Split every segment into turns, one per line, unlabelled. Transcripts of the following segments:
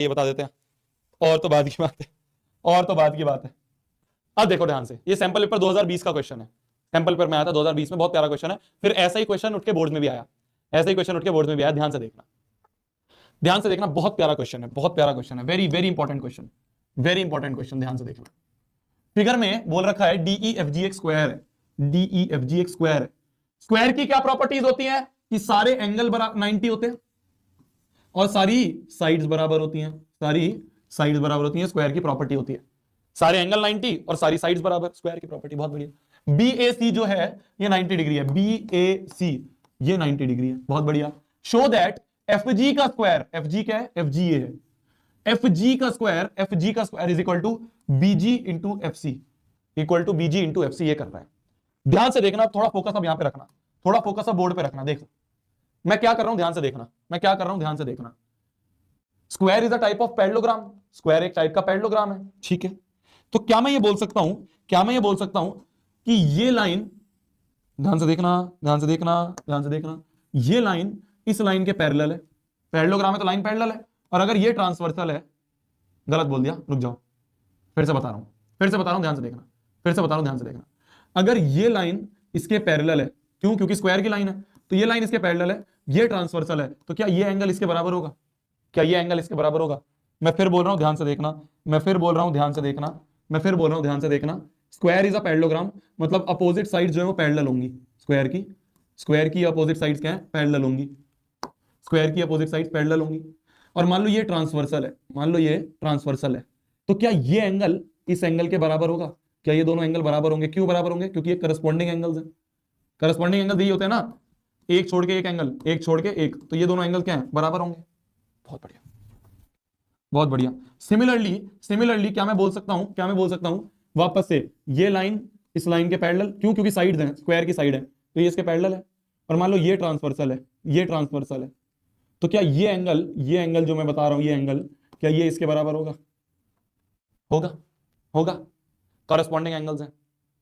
ये बता देते हैं, और तो बात की बात है, और तो बात की बात है। अब देखो ध्यान से, ये सैंपल पेपर 2020 का क्वेश्चन है, सैंपल पेपर में आया था 2020 में, बहुत प्यारा क्वेश्चन है। फिर ऐसा ही क्वेश्चन उठ के बोर्ड में भी आया, ऐसा ही क्वेश्चन उठ के बोर्ड में भी आया। ध्यान से देखना, ध्यान से देखना, बहुत प्यारा क्वेश्चन है, बहुत प्यारा क्वेश्चन है, very very important question, very important question. ध्यान से देखना, फिगर में बोल रखा है डीई एफ जी एक स्क्वायर है, डीई एफ जी एक स्क्वायर है। स्क्वायर की क्या प्रॉपर्टीज होती हैं कि सारे एंगल बराबर 90 होते हैं और सारी साइड्स बराबर होती हैं, सारी साइड्स बराबर होती हैं, स्क्वायर की प्रॉपर्टी होती है सारे एंगल 90 और सारी साइड्स बराबर, स्क्वायर की प्रॉपर्टी। बहुत बढ़िया। बी ए सी जो है ये 90 डिग्री है, बी ए सी ये 90 डिग्री है, बहुत बढ़िया। शो दैट एफ जी का स्क्वायर, एफ जी क्या है, एफ जी ये है, एफ जी का स्क्वायर, एफ जी का square is equal to BG into F C, equal to BG into F C, ये कर रहा है। ध्यान से देखना, थोड़ा फोकस अब यहां पे रखना, थोड़ा फोकस अब बोर्ड पे रखना। देखो मैं क्या कर रहा हूं, ध्यान से देखना, मैं क्या कर रहा हूं, ध्यान से देखना। Square is a type of parallelogram, square एक टाइप का पैरेललोग्राम है, ठीक है। तो क्या मैं ये बोल सकता हूं, क्या मैं ये बोल सकता हूं कि ये लाइन, ध्यान से देखना, ध्यान से देखना, ध्यान से देखना, ये लाइन इस लाइन के पैरेलल है, पैरेललोग्राम है तो लाइन पैरेलल है। और अगर ये ट्रांसवर्सल है, गलत बोल दिया, रुक जाओ, फिर से बता रहा हूं, फिर से बता रहा हूं, ध्यान से देखना, फिर से बता रहा हूं, ध्यान से देखना। अगर ये लाइन इसके पैरेलल है, क्यों, क्योंकि स्क्वायर की लाइन है, तो ये लाइन इसके पैरेलल है, ये ट्रांसवर्सल है, तो क्या ये एंगल इसके बराबर होगा, क्या ये एंगल इसके बराबर होगा? मैं फिर बोल रहा हूं, ध्यान से देखना, मैं फिर बोल रहा हूं, ध्यान से देखना, मैं फिर बोल रहा हूं, ध्यान से देखना। स्क्वायर इज अ पैरेललोग्राम, मतलब अपोजिट साइड जो है वो पैरेलल होंगी, स्क्वायर की अपोजिट साइड्स क्या है, पैरेलल होंगी, स्क्वायर की अपोजिट साइड्स पैरेलल होंगी। और मान लो ये ट्रांसवर्सल है, मान लो ये ट्रांसवर्सल है, तो क्या ये एंगल इस एंगल के बराबर होगा? क्या ये दोनों एंगल बराबर होंगे? क्यों बराबर होंगे? क्योंकि ये करस्पॉन्डिंग एंगल्स है, करस्पॉन्डिंग एंगल यही होते हैं ना, एक छोड़ के एक एंगल, एक छोड़ के एक, तो ये दोनों एंगल क्या है, बराबर होंगे। बहुत बढ़िया, बहुत बढ़िया। सिमिलरली, सिमिलरली क्या मैं बोल सकता हूं, क्या मैं बोल सकता हूं वापस से, ये लाइन इस लाइन के पैरेलल, क्यों, क्योंकि साइड्स हैं, स्क्वायर की साइड है तो ये इसके पैरेलल है। और मान लो ये ट्रांसवर्सल है, ये ट्रांसवर्सल है, तो क्या ये एंगल जो मैं बता रहा हूं, ये एंगल क्या ये इसके बराबर होगा? होगा, होगा, कॉरेस्पॉन्डिंग एंगल्स हैं।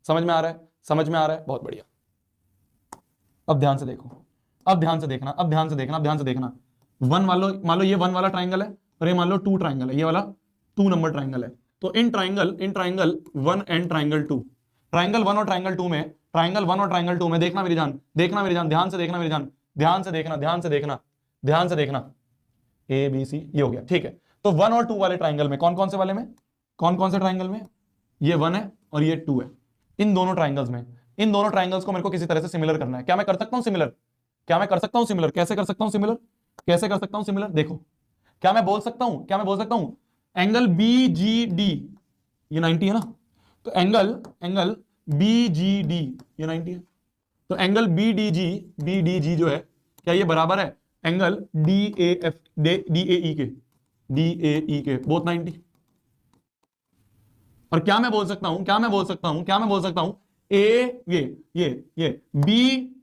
समझ में आ रहा है, समझ में आ रहा है, बहुत बढ़िया। अब ध्यान से देखो, अब ध्यान से देखना, अब ध्यान से देखना, अब ध्यान से देखना। वन, मान लो ये वन वाला ट्राइंगल है और ये मान लो टू ट्राइंगल है, ये वाला टू नंबर ट्राइंगल है। तो in triangle one and triangle two, triangle one और ट्राइंगल टू में, ट्राइंगल वन और ट्राइंगल टू में, देखना मेरी जान, देखना मेरी जान, ध्यान से देखना मेरी जान, ध्यान से देखना, ध्यान से देखना, ध्यान से देखना। ए बी सी ये हो गया, ठीक है। तो वन और टू वाले ट्राइंगल में, कौन कौन से वाले में, कौन कौन से ट्राइंगल में, ये वन है और ये टू है। इन दोनों ट्राइंगल्स में, इन दोनों ट्राइंगल्स को मेरे को किसी तरह से सिमिलर करना है। क्या मैं कर सकता हूं सिमिलर? क्या मैं कर सकता हूं सिमिलर? कैसे कर सकता हूं सिमिलर? कैसे कर सकता हूं सिमिलर? देखो, क्या मैं बोल सकता हूं, क्या मैं बोल सकता हूं, एंगल बी जी डी ये 90 है ना, तो angle angle B G D ये 90 है, तो एंगल बी डी जी जो है, क्या ये बराबर है angle D A F D A E के, डी ए ई के, बोथ 90। और क्या मैं बोल सकता हूं, क्या मैं बोल सकता हूं, क्या मैं बोल सकता हूं, ए ये बी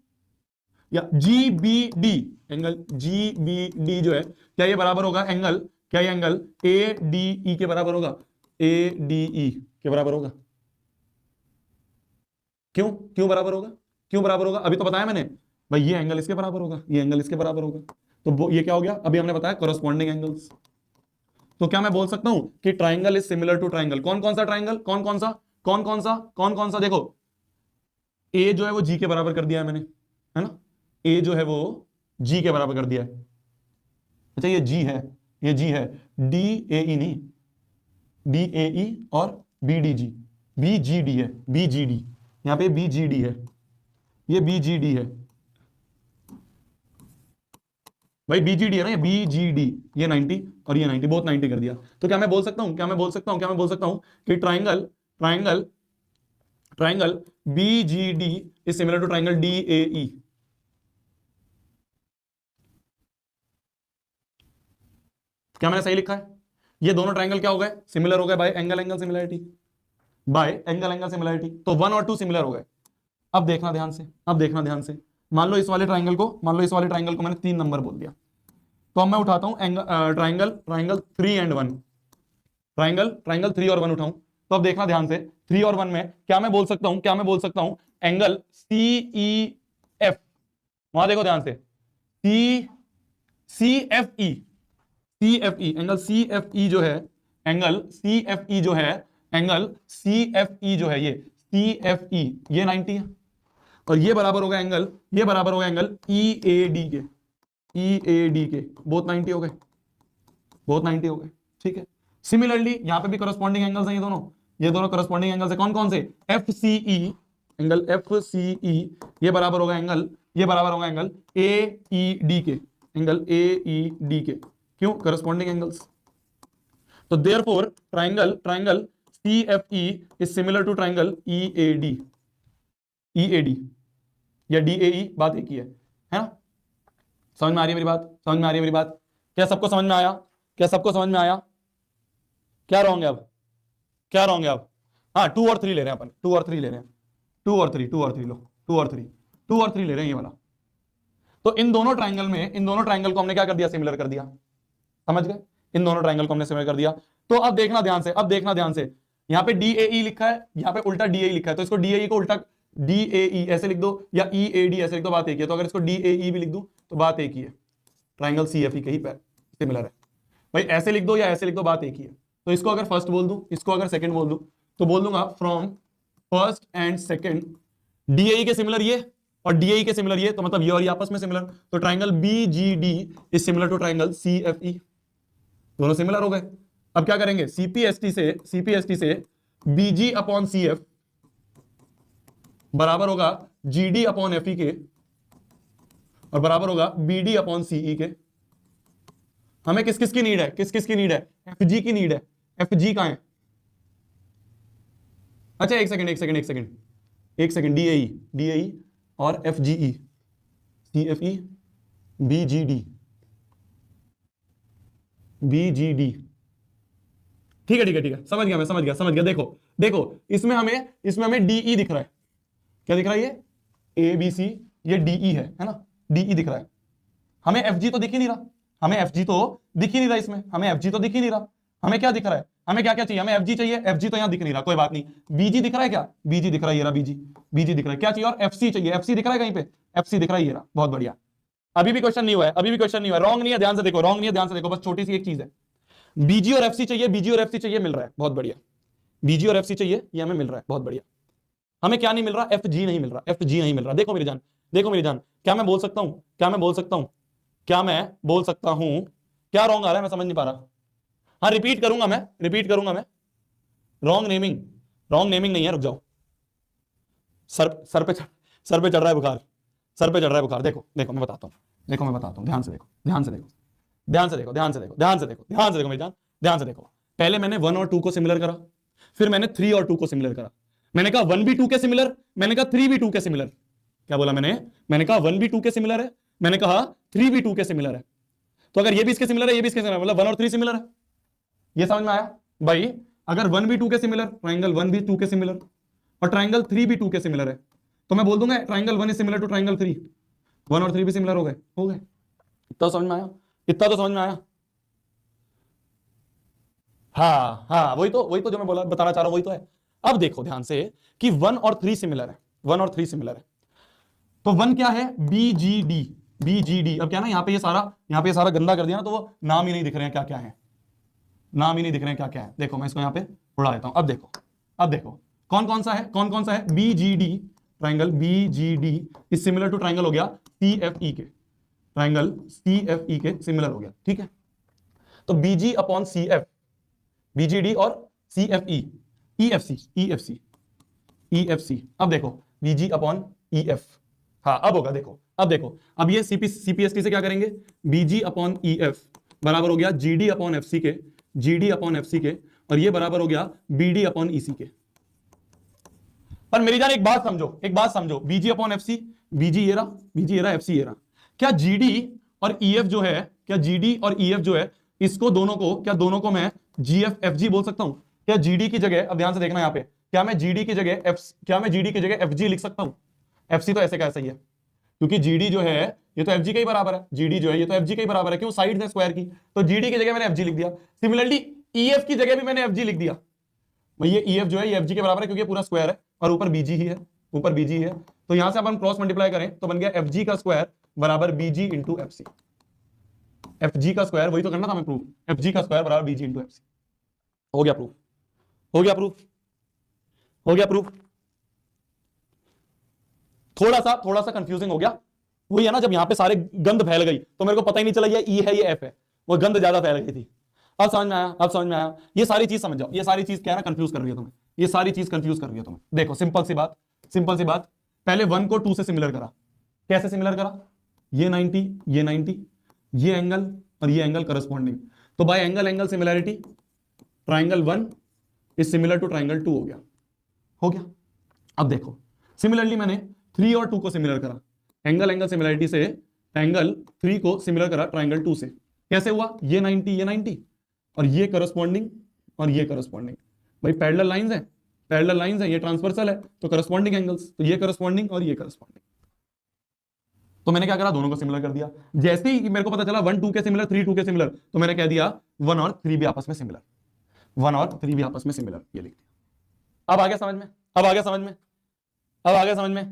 या G B D, angle G B D जो है, क्या ये बराबर होगा एंगल, क्या ये एंगल ए डी ई के बराबर होगा, ए डी ई के बराबर होगा? क्यों, क्यों बराबर होगा, क्यों बराबर होगा? अभी तो बताया मैंने भाई, ये एंगल इसके बराबर होगा, ये एंगल इसके बराबर होगा, तो ये क्या हो गया, अभी हमने बताया कॉरेस्पॉन्डिंग एंगल्स। तो क्या मैं बोल सकता हूं कि triangle is similar to triangle? कौन कौन सा ट्राइंगल, कौन कौन सा, कौन कौन सा, कौन कौन सा? देखो, ए जो है वो जी के बराबर कर दिया है मैंने, है ना, ए जो है वो जी के बराबर कर दिया है। अच्छा ये जी है, ये जी है, डी ए ई नहीं, डी ए ई और B D G, B G D है, बी जी डी, यहां पे बी जी डी है, ये बी जी डी है भाई, बी जी डी है ना, ये बी जी डी, ये 90 और ये 90, बहुत 90 कर दिया। तो क्या मैं बोल सकता हूं, क्या मैं बोल सकता हूं, क्या मैं बोल सकता हूं कि triangle triangle triangle B G D is similar to triangle D A E? क्या मैंने सही लिखा है? ये दोनों ट्राइंगल क्या हो गए, सिमिलर हो गए bye angle angle similarity, bye angle angle similarity. तो वन और टू सिमिलर हो गए। अब देखना ध्यान से, अब देखना ध्यान से, मान लो इस वाले ट्राइंगल को, मान लो इस वाले ट्राइंगल को मैंने 3 नंबर बोल दिया, तो अब मैं उठाता हूं triangle triangle 3 and 1, triangle triangle 3 और 1 उठाऊं, तो अब देखना ध्यान से, 3 और 1 में क्या मैं बोल सकता हूं, क्या मैं बोल सकता हूं, एंगल सी ई एफ, वहां देखो ध्यान से, C C F E, CFE, angle CFE जो है, एंगल CFE जो है, एंगल CFE जो है, ये CFE ये 90 है, और ये बराबर होगा एंगल, ये बराबर होगा एंगल EAD के, EAD के, बोथ 90 हो गए, बोथ 90 हो गए, ठीक है। सिमिलरली यहां पे भी करस्पॉन्डिंग एंगल्स हैं ये दोनों, ये दोनों करस्पॉन्डिंग एंगल्स है, कौन कौन से, FCE, एंगल FCE ये बराबर होगा एंगल, ये बराबर होगा एंगल AED के, एंगल AED के, क्यों, करस्पॉन्डिंग एंगल्स। तो therefore triangle CFE is similar to triangle EAD या DAE, बात एक ही है ना। समझ में आ रही है मेरी बात, समझ में आ रही है मेरी बात, क्या सबको समझ में आया, क्या सबको समझ में आया, क्या रॉन्ग है अब, क्या रॉन्ग है अब। हाँ 2 और 3 ले रहे हैं अपन, 2 और 3 ले रहे हैं, 2 और 3 लो, 2 और 3 ले रहे हैं ये वाला। तो इन दोनों ट्रायंगल में, इन दोनों ट्रायंगल को हमने क्या कर दिया, सिमिलर कर दिया, समझ गए, इन दोनों ट्रायंगल को हमने सिमिलर कर दिया। तो अब देखना ध्यान से, अब देखना ध्यान से, यहां पे DAE लिखा है, यहां पे उल्टा DAE लिखा है, तो इसको DAE को उल्टा DAE ऐसे लिख दो, या EAD ऐसे लिख दो, बात एक ही है। तो अगर इसको DAE भी लिख दूं तो बात एक ही है, ट्रायंगल CFE के ही सिमिलर है भाई, ऐसे लिख दो या ऐसे लिख दो, बात एक ही है। तो इसको अगर फर्स्ट बोल दूं, इसको अगर सेकंड बोल दूं, तो बोल दूंगा from first and second DAE के सिमिलर ये और DAE के सिमिलर ये, तो मतलब ये और ये आपस में सिमिलर, तो triangle BGD is similar to triangle CFE, दोनों सिमिलर हो गए। अब क्या करेंगे, CPST से BG अपॉन CF बराबर होगा GD अपॉन FE के, और बराबर होगा BD अपॉन CE के। हमें किस किस की नीड है, किस किस की नीड है, FG की नीड है, FG कहां है, अच्छा एक सेकंड, DAE और FGE, CFE BGD, ठीक है, समझ गया। देखो इसमें हमें DE दिख रहा है, क्या दिख रहा है, ये ABC, ये DE है ना, DE दिख रहा है। हमें FG तो दिख ही नहीं रहा, हमें FG तो दिख ही नहीं रहा इसमें, हमें FG तो दिख ही नहीं रहा, हमें क्या दिख रहा है, हमें क्या क्या चाहिए, हमें FG चाहिए, FG तो यहां दिख नहीं रहा, कोई बात नहीं। BG दिख रहा है क्या, BG दिख रहा है, ये रहा BG दिख रहा है, क्या चाहिए, और FC चाहिए, FC दिख रहा है कहीं पे, FC दिख रहा है, ये रहा, बहुत बढ़िया। अभी भी क्वेश्चन नहीं हुआ है, रॉन्ग नहीं है, ध्यान से देखो, बस छोटी सी एक चीज है, BG और FC चाहिए, मिल रहा है, बहुत बढ़िया। BG और FC चाहिए, ये हमें मिल रहा है, बहुत बढ़िया। हमें क्या नहीं मिल रहा, FG नहीं मिल रहा, देखो मेरी जान, क्या मैं बोल सकता हूं, क्या रॉन्ग आ रहा है, मैं समझ नहीं पा रहा। हाँ रिपीट करूंगा मैं, रॉन्ग नेमिंग नहीं है, रुक जाओ, सर पे चढ़ रहा है बुखार, देखो मैं बताता हूं, ध्यान से देखो मेरी जान, ध्यान से देखो। पहले मैंने 1 और 2 को सिमिलर करा, फिर मैंने 3 और 2 को सिमिलर करा, मैंने कहा 1 भी 2 के सिमिलर, मैंने कहा 3 भी 2 के सिमिलर, क्या बोला मैंने कहा 1 भी 2 के सिमिलर है, मैंने कहा 3 भी 2 के सिमिलर है। तो अगर ये भी इसके सिमिलर है, ये भी इसके सिमिलर है, मतलब 1 और 3 सिमिलर है, ये समझ में आया भाई। अगर 1 भी 2 के सिमिलर, ट्रायंगल 1 भी 2 के सिमिलर, और ट्रायंगल 3 भी 2 के सिमिलर है, तो मैं बोल दूंगा triangle 1 is similar to triangle 3, 1 और 3 भी सिमिलर हो गए। इतना समझ में आया, इतना तो समझ में आया। हाँ वही तो जो मैं बताना चाह रहा हूं वही तो है। अब देखो ध्यान से कि 1 और 3 सिमिलर है, तो 1 क्या है, BGD। अब क्या ना, यहाँ पे ये सारा गंदा कर दिया ना, तो वो नाम ही नहीं दिख रहे हैं क्या है, क्या है। देखो मैं इसको यहाँ पे उड़ा देता हूं। अब देखो कौन कौन सा है, BGD, triangle BGD is similar to triangle हो गया CFE के, ट्रायंगल CFE के सिमिलर हो गया, ठीक है। तो BG अपॉन CF, BGD और CFE, EFC। अब देखो BG अपॉन EF, हाँ अब होगा, देखो अब ये CPST से क्या करेंगे, BG अपॉन EF बराबर हो गया GD अपॉन FC के, और ये बराबर हो गया BD अपॉन EC के। पर मेरी जान एक बात समझो, BG अपॉन FC, BG ये रहा, FC ये रहा, क्या GD और EF जो है, इसको दोनों को मैं GFFG बोल सकता हूं क्या, GD की जगह, अब ध्यान से देखना यहाँ पे, क्या मैं GD की जगह FG लिख सकता हूं, FC तो ऐसे का ऐसा ही है, क्योंकि GD जो है ये तो FG के ही बराबर है, क्यों, साइड है स्क्वायर की, तो GD की जगह मैंने FG लिख दिया। सिमिलरली EF की जगह भी मैंने FG लिख दिया, ये EF जो है ये FG के बराबर है, क्योंकि पूरा स्क्वायर है और ऊपर BG ही है, तो यहां से अपन क्रॉस मल्टीप्लाई करें तो बन गया FG का स्क्वायर बराबर BG into FC, F G का स्क्वायर, वही तो करना था हमें प्रूफ, एफ जी का स्क्वायर बराबर बी जी इंटू एफ सी। हो गया प्रूफ, हो गया प्रूफ, हो गया प्रूफ। थोड़ा सा कंफ्यूजिंग हो गया, वही है ना, जब यहां पे सारे गंद फैल गई तो मेरे को पता ही नहीं चला ये ई है ये एफ है, वो गंद ज्यादा फैल गई थी। अब समझ में आया, अब समझ में आया। ये सारी चीज समझ जाओ, ये सारी चीज क्या है ना, कंफ्यूज कर रही है तुम्हें, ये सारी चीज कंफ्यूज कर रही है तुम्हें। देखो सिंपल सी बात, सिंपल सी बात, पहले 1 को 2 से सिमिलर करा। कैसे सिमिलर करा? ये 90, ये 90, ये एंगल और ये एंगल करस्पॉन्डिंग, तो by angle angle similarity triangle 1 is similar to triangle 2 हो गया, हो गया। अब देखो सिमिलरली मैंने 3 और 2 को सिमिलर करा, एंगल एंगल सिमिलरिटी से एंगल 3 को सिमिलर करा ट्राइंगल 2 से। कैसे हुआ? ये 90, ये 90 और ये करस्पॉन्डिंग और ये करस्पॉन्डिंग। भाई पैरेलल लाइंस है, पैरेलल लाइंस है, ये ट्रांसवर्सल है तो करस्पॉन्डिंग एंगल्स, तो ये करस्पॉन्डिंग और ये करस्पॉन्डिंग। तो मैंने क्या करा, दोनों को सिमिलर कर दिया। जैसे ही मेरे को पता चला 1 2 के सिमिलर, 3 2 के सिमिलर, तो मैंने कह दिया 1 और 3 भी आपस में सिमिलर, 1 और 3 भी आपस में सिमिलर, ये लिख दिया। अब आ गया समझ में, अब आ गया समझ में, अब आ गया समझ में,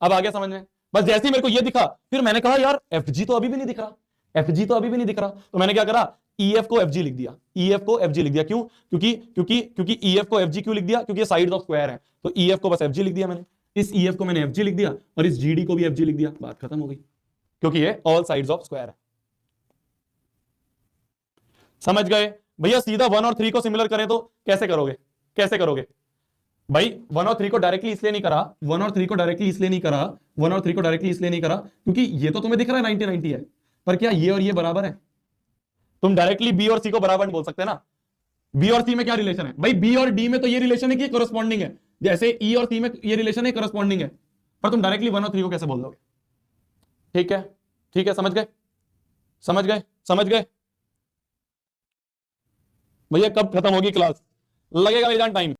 अब आ गया समझ में। बस जैसे ही मेरे को ये दिखा, फिर मैंने कहा यार एफ जी तो अभी भी नहीं दिख रहा, एफ जी तो अभी भी नहीं दिख रहा, तो मैंने क्या करा, ई एफ को एफ जी लिख दिया, ई एफ को एफ जी लिख दिया। क्यों? क्योंकि ई एफ को एफ जी क्यों लिख दिया? क्योंकि ये साइड्स ऑफ स्क्वायर है, तो ई एफ को बस एफ जी लिख दिया मैंने, इस ई एफ को मैंने एफ जी लिख दिया और इस जी डी को भी एफ जी लिख दिया, बात खत्म हो गई, क्योंकि ये ऑल साइड्स ऑफ स्क्वायर है। समझ गए भैया? सीधा 1 और 3 को सिमिलर करें तो कैसे करोगे, कैसे करोगे भाई? 1 और 3 को डायरेक्टली इसलिए नहीं करा, 1 और 3 को डायरेक्टली इसलिए नहीं करा, 1 और 3 को डायरेक्टली इसलिए नहीं करा क्योंकि ये तो तुम्हें दिख रहा है 90 90 है, पर क्या ये और ये बराबर है? तुम डायरेक्टली बी और सी को बराबर नहीं बोल सकते ना। बी और सी में क्या रिलेशन है भाई? बी और डी में तो ये रिलेशन है कि करस्पॉन्डिंग है, जैसे ई और सी में ये रिलेशन है, करस्पॉन्डिंग है, पर तुम डायरेक्टली 1 और 3 को कैसे बोल दोगे? ठीक है, ठीक है, समझ गए, समझ गए, समझ गए भैया? कब खत्म होगी क्लास? लगेगा मेरी जान टाइम।